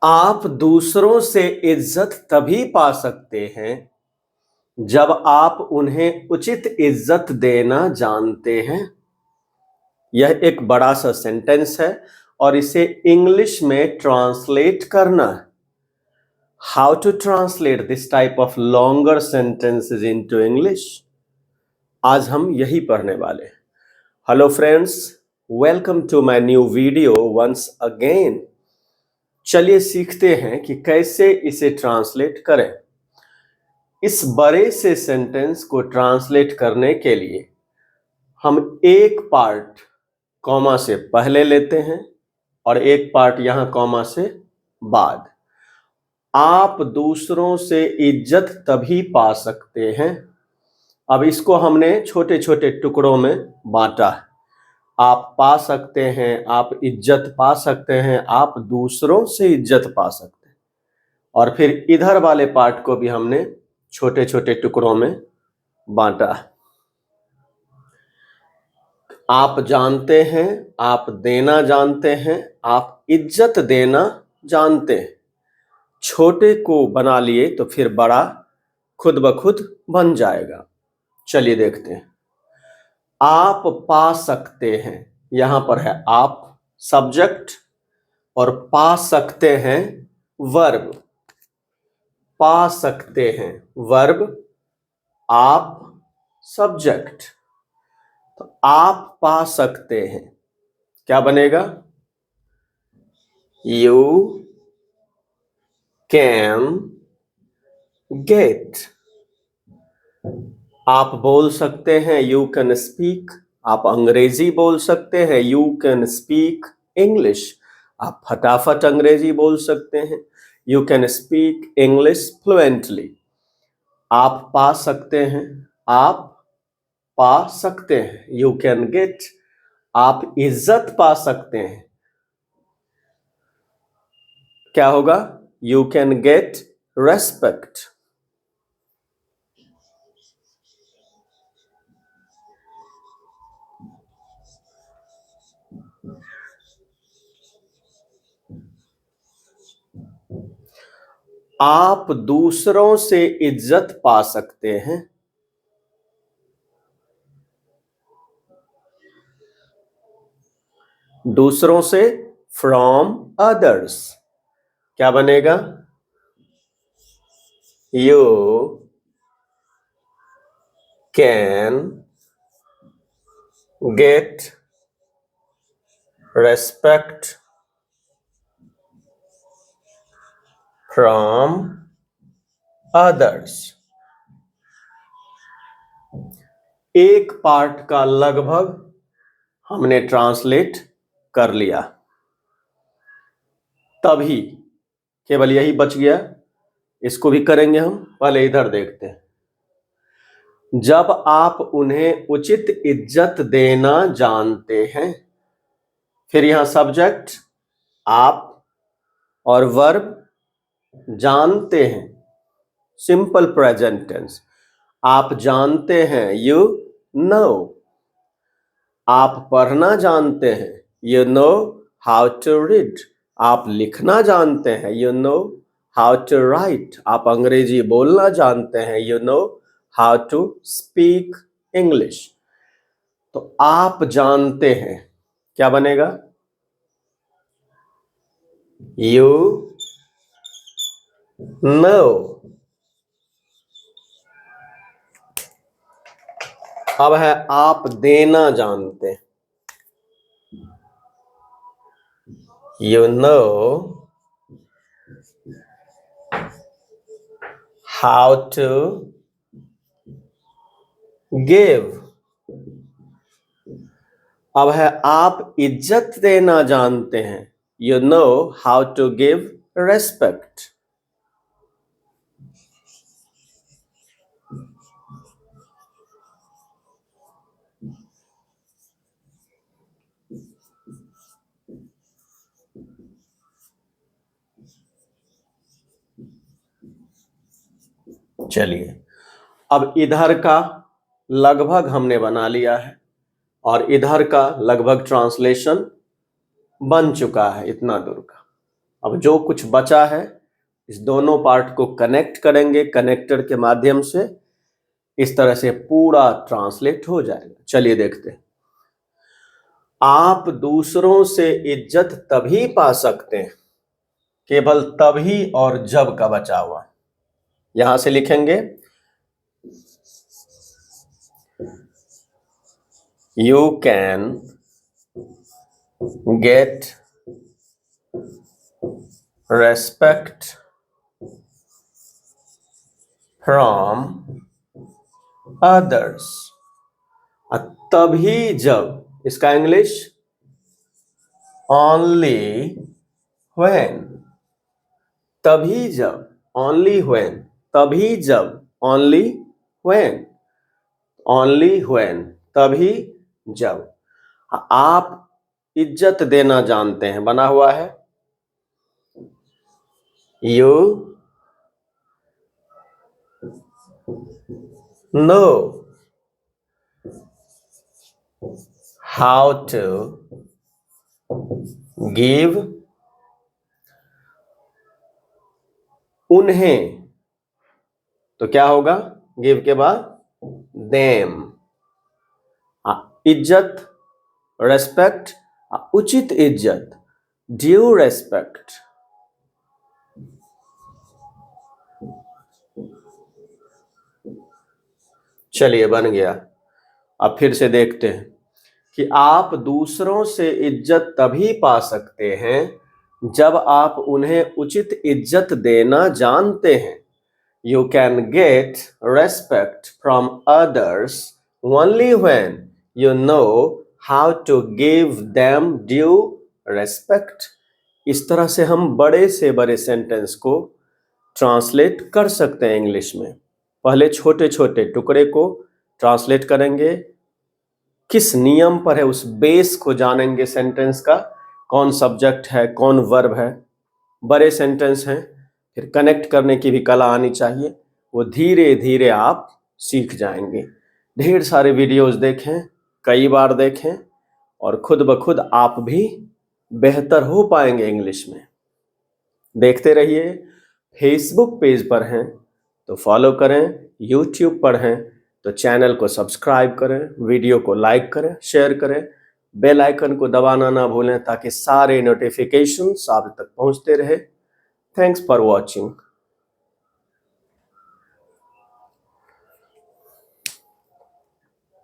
आप दूसरों से इज्जत तभी पा सकते हैं जब आप उन्हें उचित इज्जत देना जानते हैं। यह एक बड़ा सा सेंटेंस है और इसे इंग्लिश में ट्रांसलेट करना है। How to translate this type of longer sentences into English, आज हम यही पढ़ने वाले हैं। Hello friends, welcome to my new video once again. चलिए सीखते हैं कि कैसे इसे ट्रांसलेट करें। इस बड़े से सेंटेंस को ट्रांसलेट करने के लिए हम एक पार्ट कॉमा से पहले लेते हैं और एक पार्ट यहां कॉमा से बाद। आप दूसरों से इज्जत तभी पा सकते हैं। अब इसको हमने छोटे छोटे टुकड़ों में बांटा है। आप पा सकते हैं, आप इज्जत पा सकते हैं, आप दूसरों से इज्जत पा सकते हैं। और फिर इधर वाले पार्ट को भी हमने छोटे छोटे टुकड़ों में बांटा है। आप जानते हैं, आप देना जानते हैं, आप इज्जत देना जानते हैं। छोटे को बना लिए तो फिर बड़ा खुद ब खुद बन जाएगा। चलिए देखते हैं। आप पा सकते हैं, यहां पर है आप सब्जेक्ट और पा सकते हैं वर्ब। पा सकते हैं वर्ब, आप सब्जेक्ट। तो आप पा सकते हैं क्या बनेगा? You can get. आप बोल सकते हैं, यू कैन स्पीक। आप अंग्रेजी बोल सकते हैं, यू कैन स्पीक इंग्लिश। आप फटाफट अंग्रेजी बोल सकते हैं, you can speak English fluently. आप पा सकते हैं, आप पा सकते हैं, यू कैन गेट। आप इज्जत पा सकते हैं, क्या होगा? You can get respect. आप दूसरों से इज्जत पा सकते हैं। दूसरों से, फ्रॉम अदर्स, क्या बनेगा? You can get respect from others. एक पार्ट का लगभग हमने ट्रांसलेट कर लिया, तभी केवल यही बच गया। इसको भी करेंगे हम, पहले इधर देखते हैं। जब आप उन्हें उचित इज्जत देना जानते हैं, फिर यहां सब्जेक्ट आप और वर्ब जानते हैं, सिंपल प्रेजेंट टेंस। आप जानते हैं, यू नो। आप पढ़ना जानते हैं, you know how to read. आप लिखना जानते हैं, you know how to write. आप अंग्रेजी बोलना जानते हैं, you know how to speak English. तो आप जानते हैं क्या बनेगा? You know. अब है आप देना जानते हैं, you know how to give. अब है आप इज्जत देना जानते हैं, you know how to give respect. चलिए, अब इधर का लगभग हमने बना लिया है और इधर का लगभग ट्रांसलेशन बन चुका है इतना दूर का। अब जो कुछ बचा है इस दोनों पार्ट को कनेक्ट करेंगे कनेक्टर के माध्यम से, इस तरह से पूरा ट्रांसलेट हो जाएगा। चलिए देखते हैं। आप दूसरों से इज्जत तभी पा सकते हैं, केवल तभी और जब का बचा हुआ, यहां से लिखेंगे you can get respect from others, तभी जब, इसका इंग्लिश only when, तभी जब, only when, तभी जब, only when, only when, तभी जब आप इज्जत देना जानते हैं, बना हुआ है you know how to give उन्हें, तो क्या होगा गिव के बाद देम, इज्जत, रेस्पेक्ट, उचित इज्जत, ड्यू रेस्पेक्ट। चलिए बन गया। अब फिर से देखते हैं कि आप दूसरों से इज्जत तभी पा सकते हैं जब आप उन्हें उचित इज्जत देना जानते हैं। You can get respect from others only when you know how to give them due respect। इस तरह से हम बड़े से बड़े सेंटेंस को ट्रांसलेट कर सकते हैं इंग्लिश में। पहले छोटे छोटे टुकड़े को ट्रांसलेट करेंगे, किस नियम पर है उस बेस को जानेंगे, सेंटेंस का कौन सब्जेक्ट है कौन वर्ब है। बड़े सेंटेंस हैं, फिर कनेक्ट करने की भी कला आनी चाहिए, वो धीरे धीरे आप सीख जाएंगे। ढेर सारे वीडियोस देखें, कई बार देखें और खुद ब खुद आप भी बेहतर हो पाएंगे इंग्लिश में। देखते रहिए। फेसबुक पेज पर हैं तो फॉलो करें, यूट्यूब पर हैं तो चैनल को सब्सक्राइब करें, वीडियो को लाइक करें, शेयर करें, बेल आइकन को दबाना ना भूलें ताकि सारे नोटिफिकेशंस आप तक पहुंचते रहे। Thanks for watching.